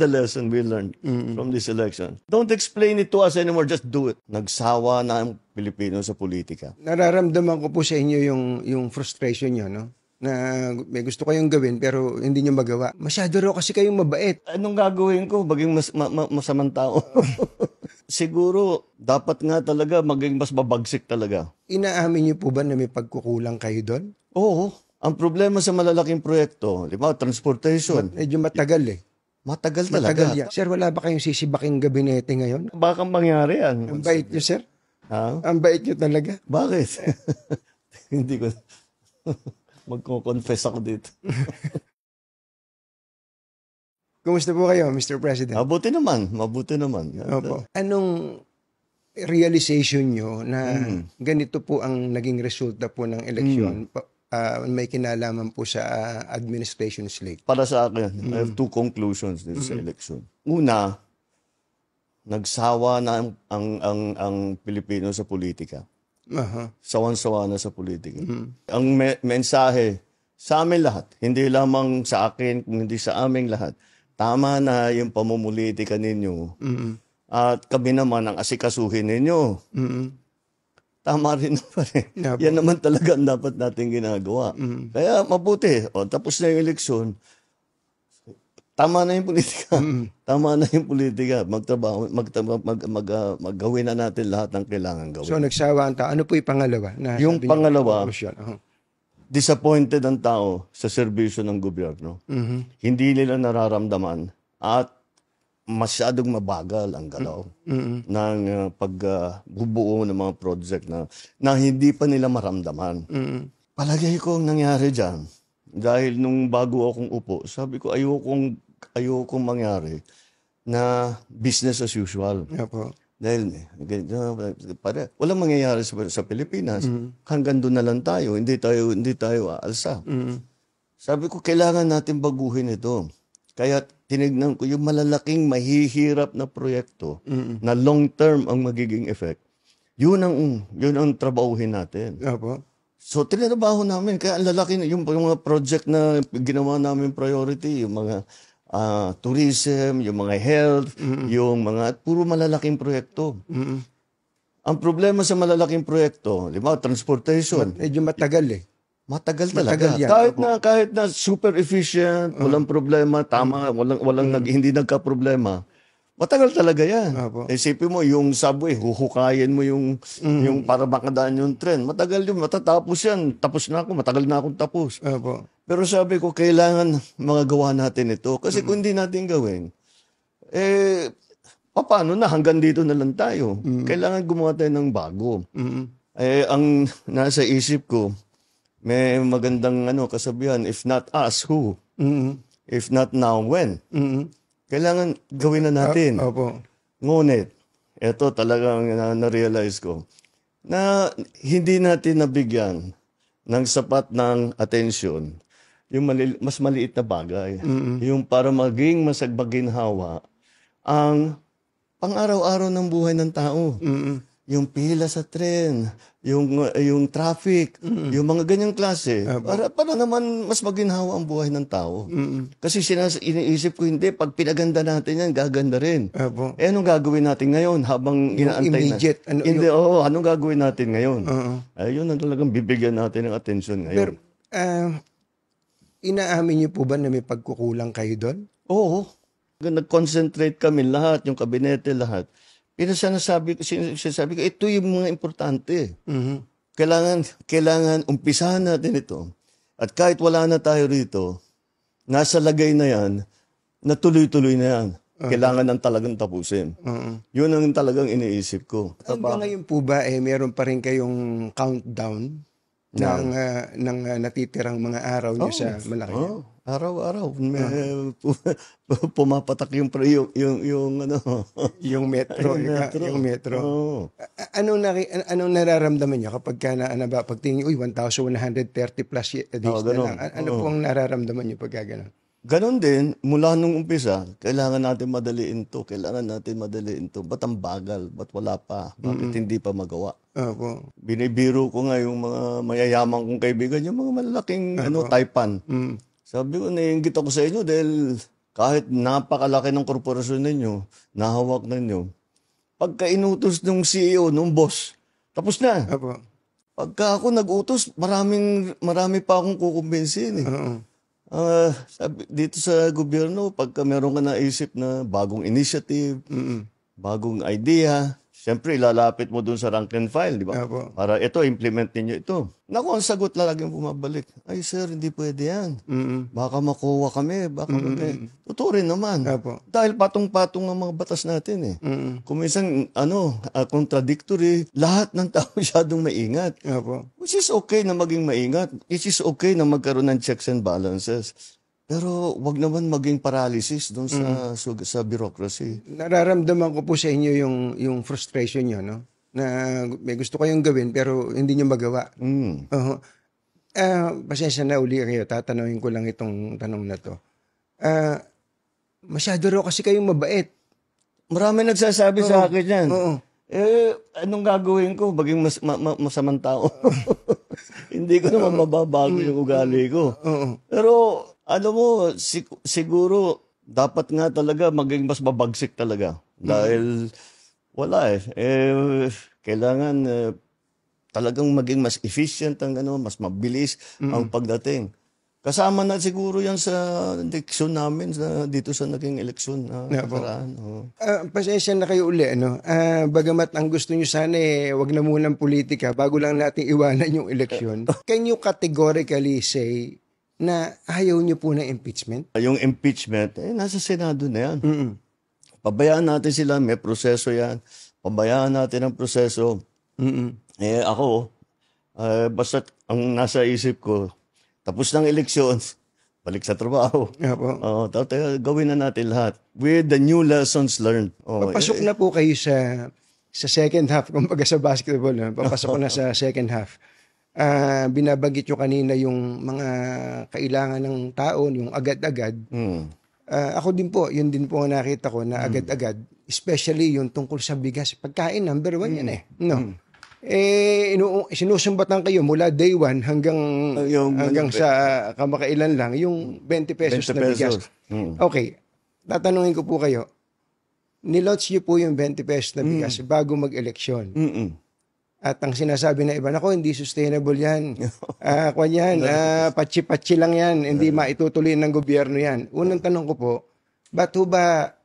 the lesson we learned from this election. Don't explain it to us anymore, just do it. Nagsawa na ang Pilipino sa politika. Nararamdaman ko po sa inyo yung frustration nyo, no? Na may gusto kayong gawin pero hindi nyo magawa. Masyado raw kasi kayong mabait. Anong gagawin ko? Maging masamang tao. Siguro, dapat nga talaga maging mas mabagsik talaga. Inaamin nyo po ba na may pagkukulang kayo doon? Oo. Ang problema sa malalaking proyekto, di ba, transportation. Medyo matagal eh. Matagal talaga. Matagal yan. Sir, wala ba kayong sisibaking gabinete ngayon? Baka mangyari yan. Ang bait nyo, sir. Ha? Ang bait nyo talaga. Bakit? Hindi ko... Magko-confess ako dito. Kumusta po kayo, Mr. President? Mabuti naman. Opo. Anong realization nyo na ganito po ang naging resulta po ng eleksyon? May kinalaman po sa administration slate. Para sa akin, I have two conclusions dito sa election. Una, nagsawa na ang Pilipino sa politika. Sawan-sawa na sa politika. Ang mensahe sa amin lahat, hindi lamang sa akin, kundi sa aming lahat, tama na yung pamumulitika ninyo. At kami naman ang asikasuhin ninyo. Tama rin naman eh. Yan naman talaga ang dapat natin ginagawa. Kaya mabuti. Tapos na yung eleksyon. Tama na yung politika. Tama na yung politika. Magtrabaho, maggawin na natin lahat ng kailangan gawin. So nagsawa ang tao. Ano po yung pangalawa? Yung pangalawa, disappointed ang tao sa serbisyo ng gobyerno. Hindi nila nararamdaman at masyadong mabagal ang galaw ng pagbubuo ng mga project na hindi pa nila maramdaman. Palagay ko ang nangyari dyan, dahil nung bago akong upo, sabi ko ayokong mangyari na business as usual. Dahil walang mangyayari sa Pilipinas. Hanggang doon na lang tayo. Hindi tayo aalsa. Sabi ko, kailangan natin baguhin ito. Kaya tinignan ko yung malalaking mahihirap na proyekto na long-term ang magiging effect. Yun ang trabahuhin natin. So, tinrabaho namin. Kaya ang lalaki, yung mga project na ginawa namin priority, yung mga tourism, yung mga health, yung mga puro malalaking proyekto. Ang problema sa malalaking proyekto, di ba, transportation. Medyo matagal eh. Matagal talaga. Kahit na super efficient, walang problema, tama, hindi nagka-problema. Matagal talaga yan. Isipin mo, yung subway, huhukayin mo yung para makadaan yung tren. Matagal yun, matatapos yan. Tapos na ako, matagal na akong tapos. Pero sabi ko, kailangan magagawa natin ito. Kasi kung hindi natin gawin, paano na? Hanggang dito na lang tayo. Kailangan gumawa tayo ng bago. Ang nasa isip ko, may magandang kasabihan, if not us, who? If not now, when? Kailangan gawin na natin. Ngunit, ito talagang na-realize ko, na hindi natin nabigyan ng sapat ng atensyon yung mas maliit na bagay. Yung para maging masagbaginhawa ang pang-araw-araw ng buhay ng tao. Yung pila sa tren, yung traffic, yung mga ganyang klase, para naman mas maginhawa ang buhay ng tao. Kasi iniisip ko, hindi, pag pinaganda natin yan, gaganda rin. Anong gagawin natin ngayon habang inaantay immediate, na? Anong gagawin natin ngayon? Ayun ang talagang bibigyan natin ng atensyon ngayon. Pero, inaamin niyo po ba na may pagkukulang kayo doon? Oo. Nag-concentrate kami lahat, yung kabinete, lahat. Sinasabi ko, ito yung mga importante. Kailangan umpisahan natin ito. At kahit wala na tayo rito, nasa lagay na yan, na tuloy-tuloy na yan. Kailangan ng talagang tapusin. Yun ang talagang iniisip ko. Hanggang ngayon po ba, meron pa rin kayong countdown ng natitirang mga araw niyo sa Malacanang? Araw-araw. Pumapatak yung metro. Yung metro. Anong nararamdaman niyo kapag pagtingin, 1,130 plus days na lang? Ano po ang nararamdaman niyo pag gano'n? Ganon din, mula nung umpisa, kailangan natin madaliin to. Ba't ang bagal? Ba't wala pa? Bakit hindi pa magawa? Binibiro ko nga yung mga mayayaman kong kaibigan, yung mga malalaking Taipan. Sabi ko, naiingit ako sa inyo dahil kahit napakalaki ng korporasyon ninyo, nahawak ninyo, pagka inutos ng CEO, ng boss, tapos na. Opo. Pagka ako nag-utos, marami pa akong kukumbinsin. Oo. Dito sa gobyerno, pagka meron ka naisip na bagong initiative, bagong idea, siyempre ilalapit mo dun sa rank and file, di ba? Opo. Para ito, implement ninyo ito. Naku, ang sagot laging bumabalik. Ay sir, hindi pwede yan. Baka makuha kami, baka Totoo rin naman. Opo. Dahil patong-patong ang mga batas natin eh. Kung minsan, contradictory, lahat ng tao masyadong maingat. Opo. Which is okay na maging maingat. It is okay na magkaroon ng checks and balances. Pero wag naman maging paralysis doon sa bureaucracy. Nararamdaman ko po sa inyo yung frustration nyo, no? Na may gusto kayong gawin pero hindi nyo magawa. Pasensya na uli kayo, tatanungin ko lang itong tanong na to. Masyado raw kasi kayong mabait. Marami nagsasabi sa akin yan. Oo. Anong gagawin ko? Maging masamang tao. Hindi ko naman mababago yung ugali ko. Pero, alam mo, siguro, dapat nga talaga maging mas mabagsik talaga. Dahil, wala kailangan talagang maging mas efficient mas mabilis ang pagdating. Kasama na siguro yan sa eleksyon namin dito sa naging eleksyon na nakaraan. Pasensya na kayo uli, ano? Bagamat ang gusto nyo sana wag na munang politika bago lang natin iwanan yung eleksyon. Can you categorically say na ayaw nyo po ng impeachment? Yung impeachment, nasa Senado na yan. Pabayaan natin sila, may proseso yan. Pabayaan natin ang proseso. Ako, basta ang nasa isip ko, tapos ng eleksyon, balik sa trabaho. Gawin na natin lahat. With the new lessons learned. Papasok na po kayo sa second half, kumbaga sa basketball. Papasok na sa second half. Binabanggit nyo kanina yung mga kailangan ng tao, yung agad-agad. Ako din po, yun din po ang nakita ko na agad-agad. Especially yung tungkol sa bigas. Pagkain, number 1 yan No? Sinusumbatan kayo mula day 1 hanggang sa kamakailan lang yung 20 pesos na bigas. Okay, tatanungin ko po kayo, nilaunch niyo po yung 20 pesos na bigas bago mag-eleksyon. At ang sinasabi na iba, nako, hindi sustainable yan. Patsi-patsi lang yan, hindi maitutuloy ng gobyerno yan. Unang tanong ko po, ba't ho ba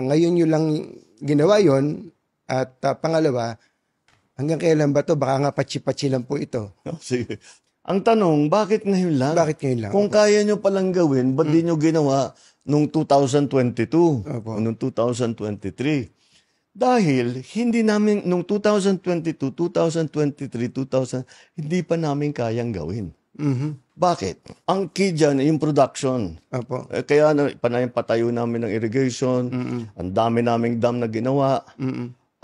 ngayon nyo lang ginawa yon? At pangalawa, hanggang kailan ba to? Baka nga patsi-patsi lang po ito. Sige. Ang tanong, bakit ngayon lang? Bakit ngayon lang? Kung kaya nyo palang gawin, ba't di nyo ginawa nung 2022, nung 2023? Dahil hindi namin, nung 2022, 2023, hindi pa namin kayang gawin. Bakit? Ang key dyan, yung production. Kaya patayo namin ng irrigation, ang dami naming dam na ginawa,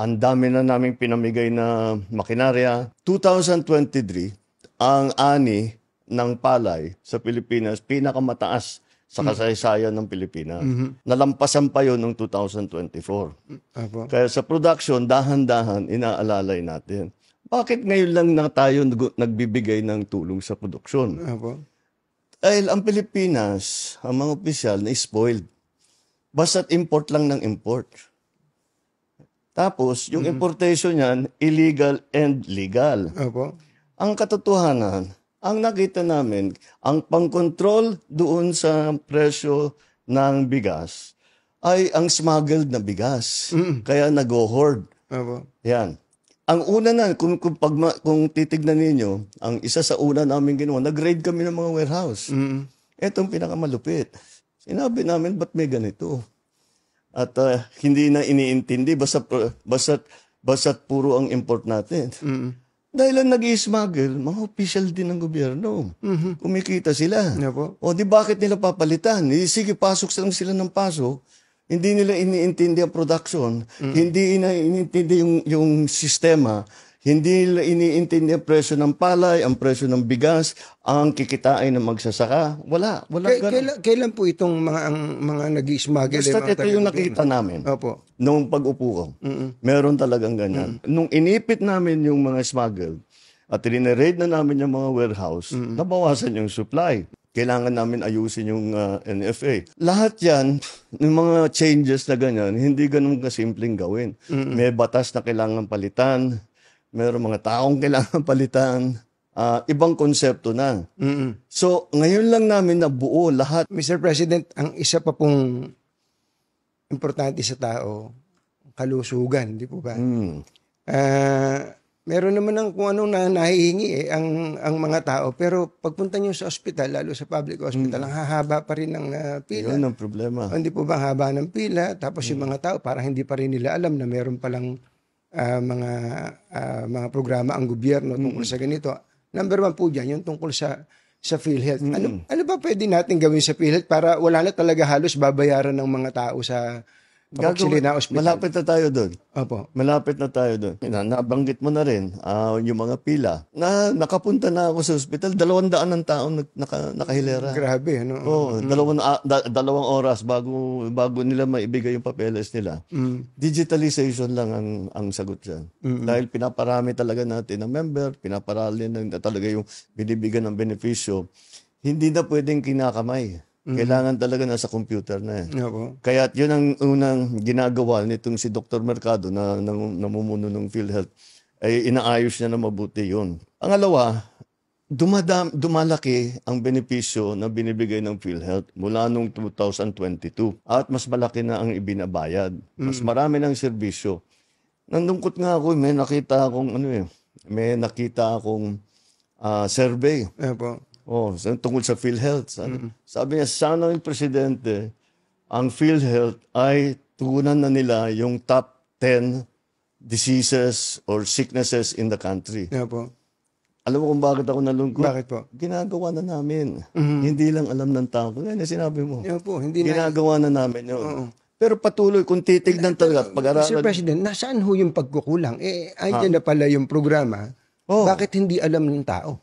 ang dami na naming pinamigay na makinarya. 2023, ang ani ng palay sa Pilipinas, pinakamataas sa kasaysayan ng Pilipinas. Nalampasan pa yun noong 2024. Kaya sa production, dahan-dahan, inaalalay natin. Bakit ngayon lang na tayo nagbibigay ng tulong sa produksyon? Dahil ang Pilipinas, ang mga opisyal, na-spoiled. Basta't import lang ng import. Tapos, yung importation niyan, illegal and legal. Ang katotohanan, ang nakita namin, ang pang-control doon sa presyo ng bigas ay ang smuggled na bigas. Kaya nag-hoard. Yan. Ang una na, kung titignan ninyo, ang isa sa una namin ginawa, nag-raid kami ng mga warehouse. Itong pinakamalupit. Sinabi namin, ba't may ganito? At hindi na iniintindi, basta't puro ang import natin. Dahil ang nag-i-smuggle, mga official din ng gobyerno. Kumikita sila. O di bakit nila papalitan? Sige, pasok lang sila ng pasok. Hindi nila iniintindi ang production. Hindi nila iniintindi yung sistema. Hindi nila iniintindi ang presyo ng palay, ang presyo ng bigas, ang kikitain ng magsasaka. Wala. Kailan po itong mga nag-i-smuggle? Basta ito yung nakita namin. Nung pag-upo ko. Meron talagang ganyan. Nung inipit namin yung mga smuggle at rineraid na namin yung mga warehouse, nabawasan yung supply. kailangan namin ayusin yung NFA. Lahat yan, yung mga changes na ganyan, hindi ganun kasimpleng gawin. May batas na kailangan palitan, mayroong mga taong kailangan palitan, ibang konsepto na. So, ngayon lang namin nabuo lahat. Mr. President, ang isa pa pong importante sa tao, kalusugan, di po ba? Meron naman ng kung anong nahihingi ang mga tao, pero pagpunta nyo sa ospital, lalo sa public hospital, ang hahaba pa rin ng pila. Yun ang problema. Hindi po ba ang haba ng pila? Tapos yung mga tao, parang hindi pa rin nila alam na meron palang mga programa ang gobyerno tungkol sa ganito. Number 1 po dyan, yung tungkol sa PhilHealth. Ano ba pwede natin gawin sa PhilHealth para wala na talaga halos babayaran ng mga tao sa papaksili na ospital? Malapit na tayo doon. Opo. Malapit na tayo doon. Nabanggit mo na rin yung mga pila. Nakapunta na ako sa ospital, 200 ng tao nakahilera. Grabe, ano? Oo, 2 oras bago nila maibigay yung papeles nila. Digitalization lang ang sagot dyan. Dahil pinaparami talaga natin ng member, pinaparami na talaga yung binibigyan ng benepisyo. Hindi na pwedeng kinakamay. Kailangan talaga nasa computer na. Kaya yun ang unang ginagawa nitong si Dr. Mercado na namumuno ng PhilHealth, ay inaayos niya na mabuti yun. Pangalawa, dumalaki ang benepisyo na binibigay ng PhilHealth mula noong 2022 at mas malaki na ang ibinabayad. Mas marami ng serbisyo. Nandungkot nga ako, may nakita akong survey. Tungkol sa PhilHealth. Sabi niya, sana yung presidente, ang PhilHealth ay tugunan na nila yung top 10 diseases or sicknesses in the country. Alam mo kung bakit ako nalungkot? Bakit po? Ginagawa na namin. Hindi lang alam ng tao. Kaya sinabi mo. Hindi ginagawa na namin yun. Pero patuloy, kung titignan talaga at pag-aralan. Mr. President, nasaan ho yung pagkukulang? Andyan na pala yung programa. Bakit hindi alam ng tao?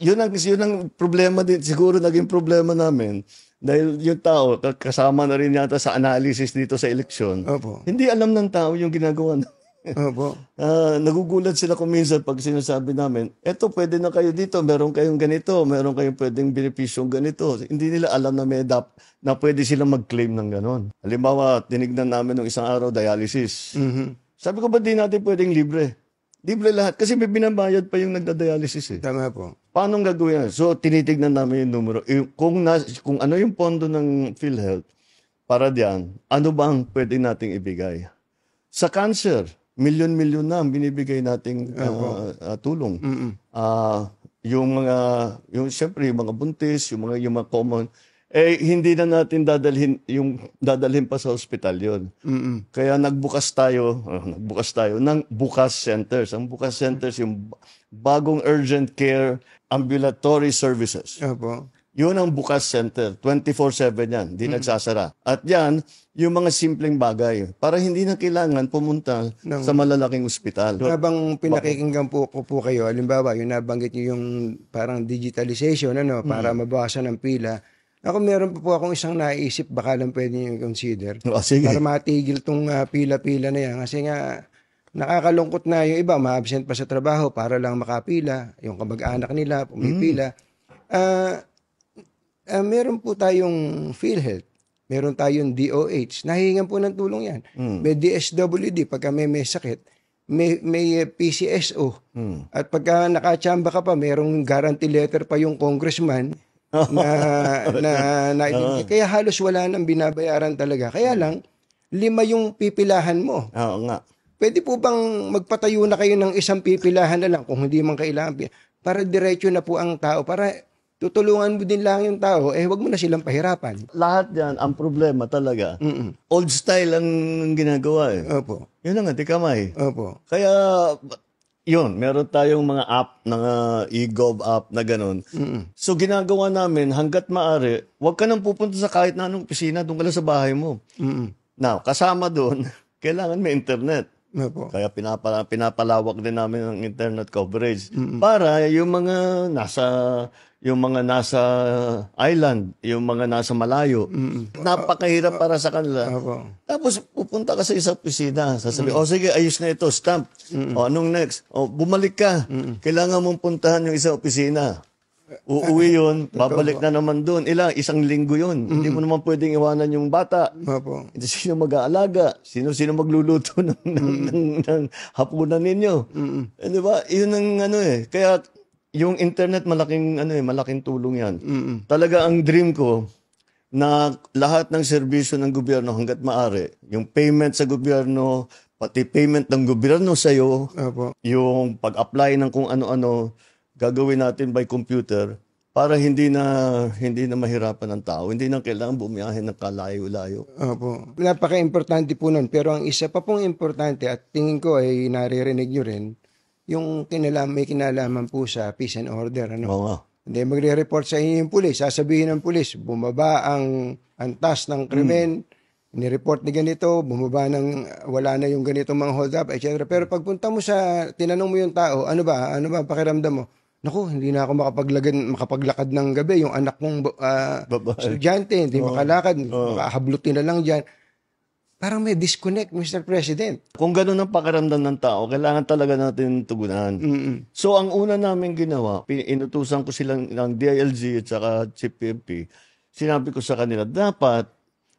Yun ang problema din. Siguro naging problema namin. Dahil yung tao, kasama na rin yata sa analysis dito sa eleksyon. Hindi alam ng tao yung ginagawa namin. Nagugulat sila kung minsan pag sinasabi namin, eto pwede na kayo dito, meron kayong ganito, meron kayong pwedeng benepisyong ganito. Hindi nila alam na na pwede silang mag-claim ng ganon. Halimbawa, tinignan namin ng isang araw, dialysis. Sabi ko, ba't di natin pwedeng libre? Libre lahat. Kasi may binabayad pa yung nagda-dialysis. Tama po. Paano gagawin yan? So, tinitignan namin yung numero. Kung ano yung pondo ng PhilHealth, para diyan, ano ba ang pwede nating ibigay? Sa cancer, milyon-milyon na ang binibigay nating tulong. Siyempre, yung mga buntis, yung mga common, hindi na natin dadalhin pa sa ospital yon. Kaya nagbukas tayo ng Bukas Centers. Ang Bukas Centers, yung bagong urgent care ambulatory services. Yun ang Bukas Center. 24/7 yan. Hindi nagsasara. At yan, yung mga simpleng bagay. Para hindi na kailangan pumunta sa malalaking ospital. Habang pinakikinggan ko po kayo, halimbawa, yung nabanggit nyo yung parang digitalization, para mabawasan ang pila. Ako, meron po akong isang naisip, baka lang pwede nyo consider. Para matigil tong pila-pila na yan. Kasi nga, nakakalungkot na yung iba, ma-absent pa sa trabaho para lang makapila. Yung kamag-anak nila, pumipila. Meron po tayong PhilHealth. Meron tayong DOH. Nahihingan po ng tulong yan. May DSWD, pagka may sakit. May PCSO. At pagka nakachamba ka pa, merong guarantee letter pa yung congressman kaya halos wala nang binabayaran talaga. Kaya lang, 5 yung pipilahan mo. Oo nga. Pwede po bang magpatayo na kayo ng isang pipilahan na lang kung hindi man kailangan? Para diretso na po ang tao. Para tutulungan mo din lang yung tao, wag mo na silang pahirapan. Lahat yan, ang problema talaga. Old style ang ginagawa . Yun na nga, di kamay. Kaya, yun, meron tayong mga app, e-gov app na gano'n. So, ginagawa namin, hanggat maaari, huwag ka nang pupunta sa kahit na anong opisina, doon ka lang sa bahay mo. Now, kasama doon, kailangan may internet. Kaya pinapalawak din namin ang internet coverage. Para yung mga nasa island, yung mga nasa malayo, napakahirap para sa kanila. Tapos pupunta ka sa isang opisina, sasabihin, sige, ayos na ito, stamp. Anong next? Bumalik ka. Kailangan mong puntahan yung isang opisina. Uuwi yun, babalik na naman doon. Isang linggo yun. Hindi mo naman pwedeng iwanan yung bata. Opo. Sino mag-aalaga? Sino magluluto ng hapunan ninyo? Di ba? Yun ang Kaya yung internet malaking tulong yan. Talaga ang dream ko na lahat ng serbisyo ng gobyerno hangga't maaari, yung payment sa gobyerno, pati payment ng gobyerno sa iyo, yung pag-apply ng kung ano-ano, gagawin natin by computer para hindi na mahirapan ng tao. Hindi na kailangan bumiyahe ng kalayo-layo. Opo. Napaka-importante po nun. Pero ang isa pa pong importante at tingin ko ay naririnig nyo rin, yung may kinalaman po sa peace and order. Oo. Hindi magre-report sa inyo yung pulis. Sasabihin ng pulis, bumaba ang antas ng krimen, ni-report ni ganito, bumaba wala na yung ganitong mga hold up, etc. Pero pagpunta mo tinanong mo yung tao, ano ba pakiramdam mo? Naku, hindi na ako makapaglakad ng gabi. Yung anak kong estudyante, hindi makalakad, makahablutin na lang dyan. Parang may disconnect, Mr. President. Kung ganun ang pakiramdam ng tao, kailangan talaga natin tugunan. So, ang una namin ginawa, inutusan ko silang ng DILG at saka Chief PNP, sinabi ko sa kanila, dapat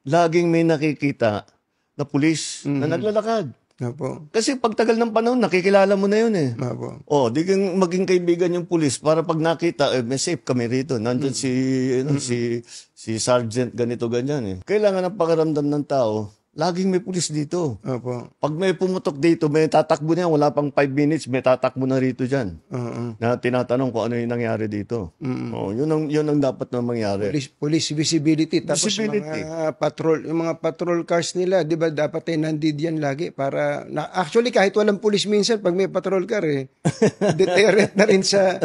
laging may nakikita na pulis na naglalakad. Opo. Kasi pagtagal ng panahon, nakikilala mo na yun eh. Opo. Di kang maging kaibigan yung pulis para pag nakita, may safe kami rito. Nandun si Sergeant ganito ganyan eh. Kailangan ang pakiramdam ng tao, laging may pulis dito. Opo. Pag may pumutok dito, may tatakbo na yan, wala pang 5 minutes, may tatakbo na rito dyan. Na tinatanong kung ano yung nangyari dito. Yun ang dapat na mangyari. Police visibility. Tapos yung mga patrol cars nila, di ba dapat ay nandid yan lagi para, actually kahit walang pulis minsan, pag may patrol car deterrent na rin sa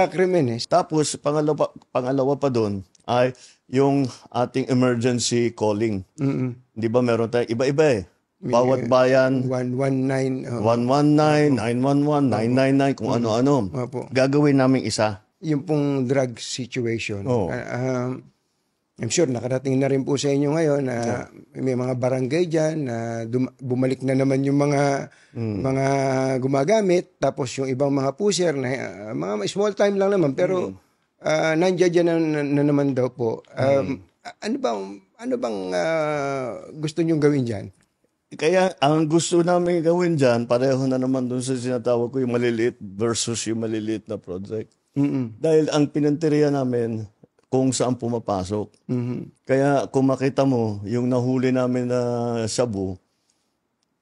krimen eh. Tapos, pangalawa pa doon ay yung ating emergency calling. Di ba meron tayo iba-iba eh. Bawat bayan, 119, 119, 911, 999, kung ano-ano. Gagawin namin isa. Yung pong drug situation. I'm sure nakarating na rin po sa inyo ngayon na may mga barangay dyan na bumalik na naman yung mga gumagamit, tapos yung ibang mga pusher na mga small time lang naman pero nandiyan na naman daw po. Ano bang gusto nyong gawin dyan? Kaya ang gusto namin gawin dyan, pareho na naman dun sa sinatawag ko yung maliliit versus yung maliliit na project. Dahil ang pinanteriya namin kung saan pumapasok. Kaya kung makita mo, yung nahuli namin na shabu,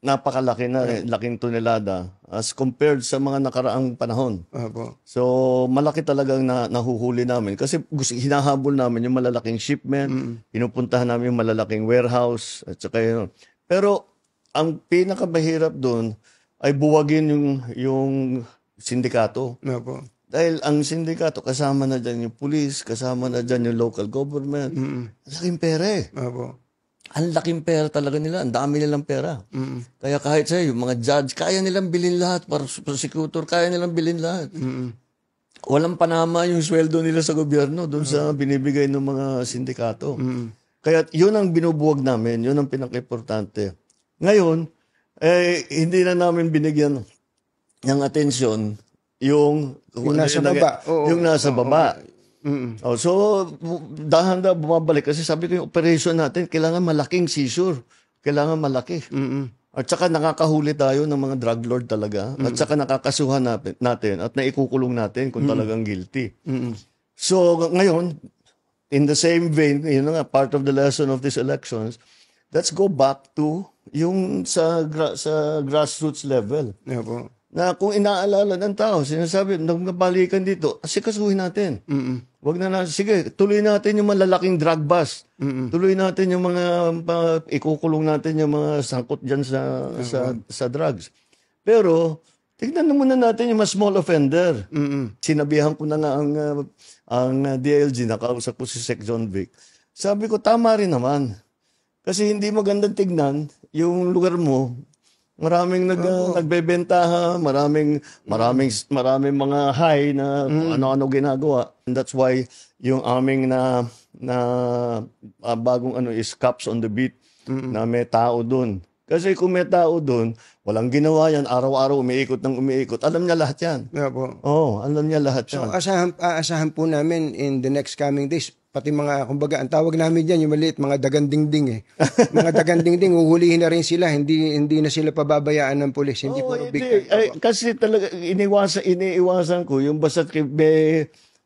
napakalaki na, laking tonelada as compared sa mga nakaraang panahon. So, malaki talagang nahuhuli namin. Kasi hinahabol namin yung malalaking shipment, pinupuntahan namin yung malalaking warehouse, at saka yun. Pero, ang pinakamahirap doon ay buwagin yung sindikato. Dahil ang sindikato, kasama na dyan yung police, kasama na dyan yung local government. Laking pera eh. Ang laking pera talaga nila. Ang dami nilang pera. Kaya kahit sa'yo, yung mga judge, kaya nilang bilhin lahat. Para prosecutor, kaya nilang bilhin lahat. Walang panama yung sweldo nila sa gobyerno doon sa binibigay ng mga sindikato. Kaya yun ang binubuwag namin. Yun ang pinaka-importante. Ngayon, hindi na namin binigyan ng atensyon yung nasa baba. Yung nasa baba. So, dahan-dahan bumabalik. Kasi sabi ko yung operation natin, kailangan malaking seizure. Kailangan malaki. At saka nakakahuli tayo ng mga drug lord talaga. At saka nakakasuhan natin at naikukulong natin kung talagang guilty. So, ngayon, in the same vein, part of the lesson of these elections, let's go back to yung sa grassroots level. Na kung inaalala ng tao, sinasabi, nagbabalikan dito, asikasuhin natin. Wag na sige, tuloy natin yung malalaking drug bust. Tuloy natin yung mga, ikukulong natin yung mga sangkot dyan sa drugs. Pero, tignan muna natin yung mas small offender. Sinabihan ko na nga ang DILG, nakausap ko si Sec. John Vic. Sabi ko, tama rin naman. Kasi hindi magandang tignan yung lugar mo. Maraming nagbebentaha, maraming mga high na ano-ano ginagawa. And that's why yung aming bagong is cops on the beat na may tao doon Kasi kung may tao doon, walang ginawa yan, araw-araw umiikot ng umiikot, alam niya lahat yan. Opo. Oo, alam niya lahat So, yan. aasahan po namin in the next coming days, pati mga, kumbaga, ang tawag namin dyan, yung maliit, mga dagandingding eh. Mga dagandingding, uhulihin na rin sila, hindi na sila pababayaan ng pulis, hindi puro big time. Ay, kasi talaga, iniiwasan ko, yung basta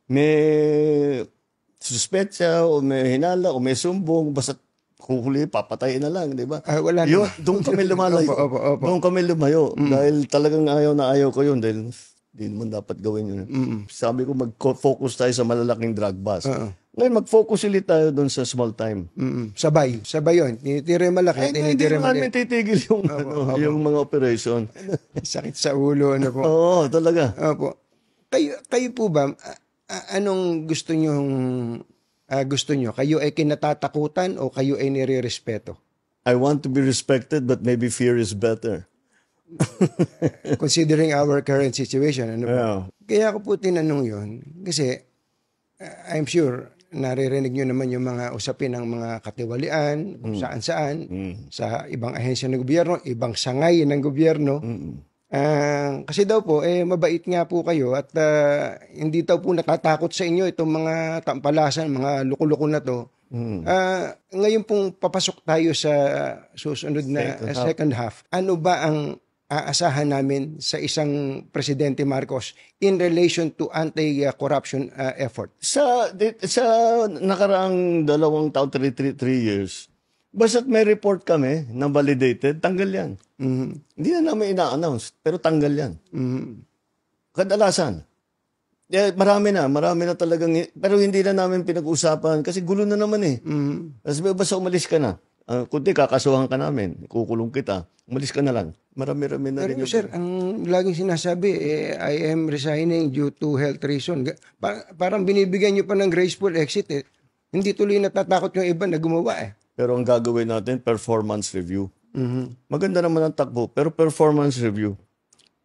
may suspetsa, o may hinala, o may sumbong, basta kuhuli, papatayin na lang, di ba? Wala Yun, naman. doon kami lumalayo. Opo. Doon kami lumayo. Dahil talagang ayaw ko yun. Dahil hindi naman dapat gawin yun. Sabi ko, mag-focus tayo sa malalaking drug bust. Ngayon, mag-focus ulit tayo doon sa small time. Sabay yun. Tinitira yung malaki, Hindi tinitira yung naman maliit. titigil yung mga operation. Sakit sa ulo, ano po. Oo, talaga. Opo. Kayo po ba, anong gusto nyo? Kayo ay kinatatakutan o kayo ay nire-respeto? I want to be respected, but maybe fear is better. Considering our current situation, ano po? Yeah. Kaya ako po tinanong yun, kasi I'm sure naririnig nyo naman yung mga usapin ng mga katiwalian, kung saan-saan, sa ibang ahensya ng gobyerno, ibang sangay ng gobyerno. Kasi daw po, mabait nga po kayo at hindi daw po natatakot sa inyo itong mga tampalasan, mga luko-luko na to. Ngayon pong papasok tayo sa susunod na second half, ano ba ang aasahan namin sa isang Presidente Marcos in relation to anti-corruption effort? Sa nakaraang 2 taon, 3 years, basta't may report kami na validated, tanggal yan. Hindi na namin ina-announce, pero tanggal yan. Kadalasan. Marami na talagang, pero hindi na namin pinag-usapan kasi gulo na naman eh. Kasi basta umalis ka na. Kundi kakasuhan ka namin, kukulong kita, umalis ka na lang. Marami-rami na rin Pero sir, ang laging sinasabi, I am resigning due to health reason. Parang binibigyan nyo pa ng graceful exit eh. Hindi tuloy natatakot yung iba na gumawa eh. Pero ang gagawin natin, performance review. Maganda naman ang takbo, pero performance review.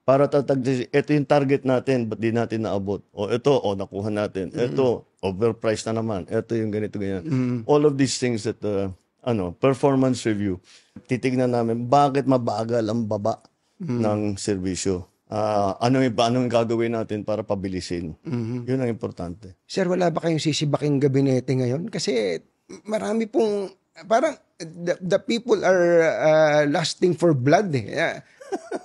Para ito yung target natin, ba't di natin naabot? O ito, nakuha natin. Ito, overpriced na naman. Ito yung ganito, ganyan. All of these things that, performance review. Titignan namin, bakit mabagal ang baba ng serbisyo? Anong gagawin natin para pabilisin? Yun ang importante. Sir, wala ba kayong sisibaking gabinete ngayon? Kasi marami pong, parang the people are lusting for blood eh.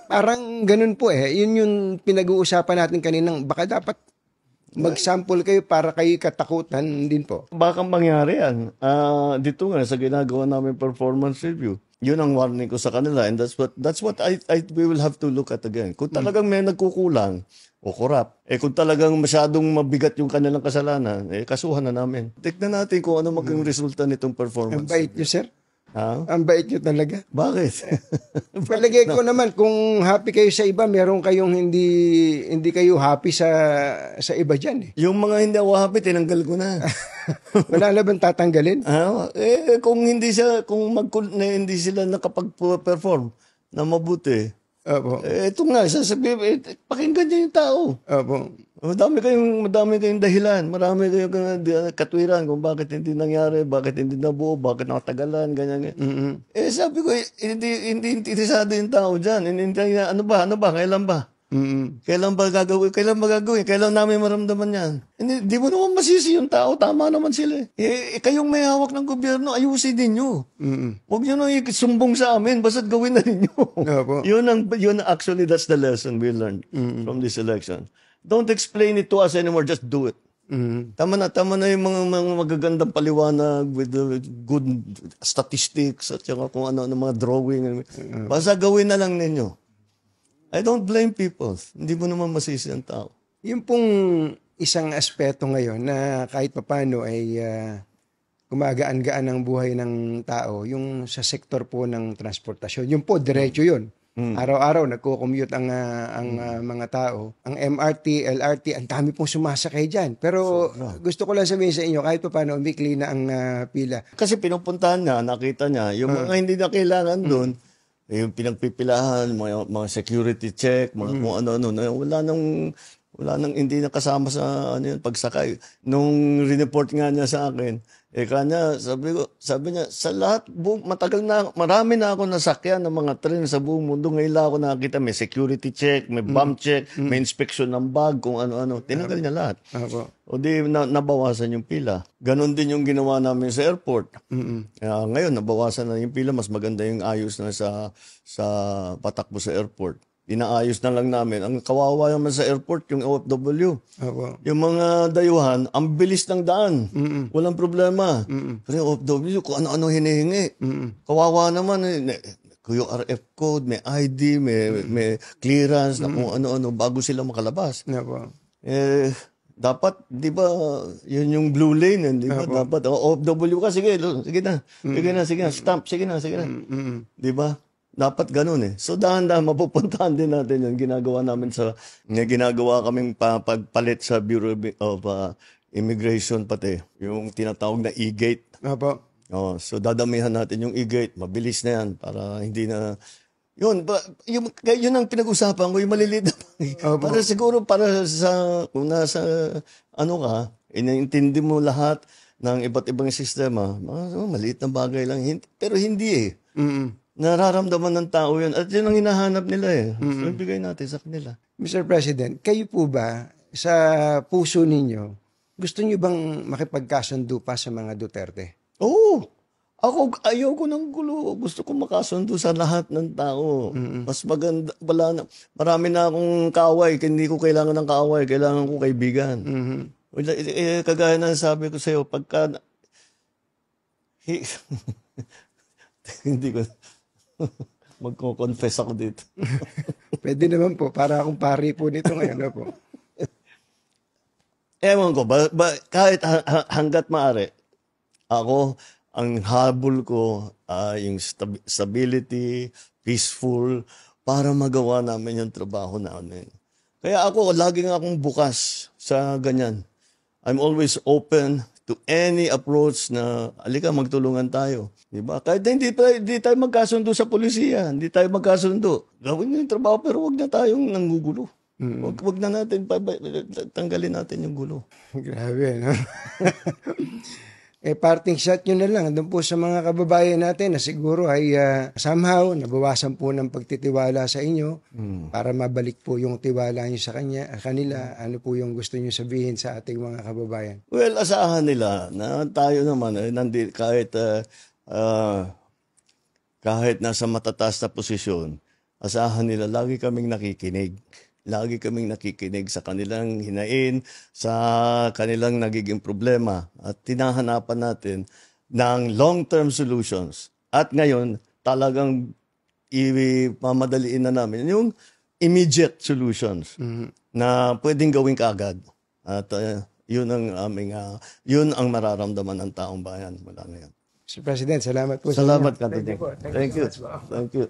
Parang ganun po eh. Yun yung pinag-uusapan natin kaninang, baka dapat mag-sample kayo para kayo katakutan din po. Baka mangyari yan. Dito nga, sa ginagawa namin performance review, yun ang warning ko sa kanila, and that's what we will have to look at again. Kung talagang may nagkukulang o corrupt, kung talagang masyadong mabigat yung kanilang kasalanan, kasuhan na namin. Tignan natin kung ano maging resulta nitong performance. Ang bait nyo, sir. Ha? Ang bait nyo talaga. Bakit? Palagay ko naman, kung happy kayo sa iba, meron kayong hindi kayo happy sa iba dyan eh. Yung mga hindi ako happy, tinanggal ko na. Wala na bang tatanggalin? Kung hindi sila nakapag-perform na mabuti, Opo. ito nga, sasabihin, pakinggan niyo yung tao. Opo. Madami kayong dahilan, marami kayong katwiran kung bakit hindi nangyari, bakit hindi nabuo, bakit nakatagalan, ganyan. Sabi ko, hindi interesado yung tao dyan. Ano ba, kailan ba? Kailan ba gagawin? Kailan namin maramdaman yan? Hindi mo naman masisi yung tao, tama naman sila. Kayong may hawak ng gobyerno, ayusin ninyo. Huwag nyo nang isumbong sa amin, basta't gawin na ninyo. Opo. Actually, that's the lesson we learned from this election. Don't explain it to us anymore, just do it. Tama na yung mga magagandang paliwanag with the good statistics at saka kung ano mga drawing. Basta gawin na lang ninyo. I don't blame people. Hindi mo naman masisi ang tao. Yung pong isang aspeto ngayon na kahit papano ay gumagaan-gaan ang buhay ng tao, yung sa sektor po ng transportasyon. Yung po, diretso yun. Araw-araw, nagko-commute ang mga tao. Ang MRT, LRT, ang dami pong sumasakay dyan. Pero gusto ko lang sabihin sa inyo, kahit paano, umikli na ang pila. Kasi pinupuntahan niya, nakita niya, yung mga hindi na kailangan doon, yung pinagpipilahan, mga security check, mga kung ano-ano, wala nang hindi nakasama sa pagsakay. Nung report nga niya sa akin, Kanya, sabi niya, sa lahat, matagal na, marami na ako nasakyan ng mga tren sa buong mundo. Ngayon lang ako nakakita, may security check, may bomb check, may inspection ng bag, kung ano-ano. Tinanggal niya lahat. Opo. O di, nabawasan yung pila. Ganon din yung ginawa namin sa airport. Ngayon, nabawasan na yung pila. Mas maganda yung ayos na sa patakbo sa airport. Inaayos na lang namin. Ang kawawa naman sa airport, yung OFW. Opo. Yung mga dayuhan, ang bilis ng daan. Walang problema. Pero yung OFW, kung ano-ano hinihingi. Kawawa naman. Yung RF code, may ID, may clearance, na kung ano-ano, bago sila makalabas. Opo. Dapat, di ba, yun yung blue lane, di ba? Dapat, OFW ka, sige na. Sige na, stamp, sige na. Di ba? Dapat ganun eh. So dahan-dahan mapupuntahan din natin yun. Ginagawa kaming pagpalit sa Bureau of Immigration pati. Yung tinatawag na e-gate. Opo. So dadamihan natin yung e-gate. Mabilis na yan para hindi na... Yun ang pinag-usapan ko, yung maliliit na para siguro, kung nasa, iniintindi mo lahat ng iba't ibang sistema, maliit na bagay lang. Pero hindi eh. Nararamdaman ng tao yun. At yun ang hinahanap nila eh. So, ibigay natin sa kanila. Mr. President, kayo po ba, sa puso ninyo, gusto niyo bang makipagkasundo pa sa mga Duterte? Oo. Ayoko ng gulo. Gusto ko makasundo sa lahat ng tao. Mas maganda. Marami na akong kaaway. Hindi ko kailangan ng kaaway. Kailangan ko kaibigan. Kagaya na sabi ko sa'yo, pagka... hindi ko... Magko-confess ako dito. Pwede naman po, para akong pari po nito ngayon po. Ewan ko, kahit hanggat maaari, ako, ang habol ko, yung stability, peaceful, para magawa namin yung trabaho namin. Kaya laging akong bukas sa ganyan. I'm always open to any approach na, alika, magtulungan tayo. Diba? Kahit hindi tayo magkasundo sa polisiya, hindi tayo magkasundo. Gawin nyo yung trabaho, pero wag na tayong nanggugulo. Wag na natin, tanggalin natin yung gulo. Grabe, no? Parting shot nyo na lang doon po sa mga kababayan natin na siguro ay somehow nabawasan po ng pagtitiwala sa inyo para mabalik po yung tiwala nyo sa kanila. Ano po yung gusto nyo sabihin sa ating mga kababayan? Well, asahan nila na tayo naman, kahit nasa matataas na posisyon, asahan nila, lagi kaming nakikinig. Lagi kaming nakikinig sa kanilang hinain, sa kanilang nagiging problema. At tinahanapan natin ng long-term solutions. At ngayon, talagang ipamadaliin na namin yung immediate solutions na pwedeng gawin kaagad. At yun ang mararamdaman ng taong bayan mula ngayon. Mr. President, salamat po. Salamat, sa inyo. Thank you. Thank you.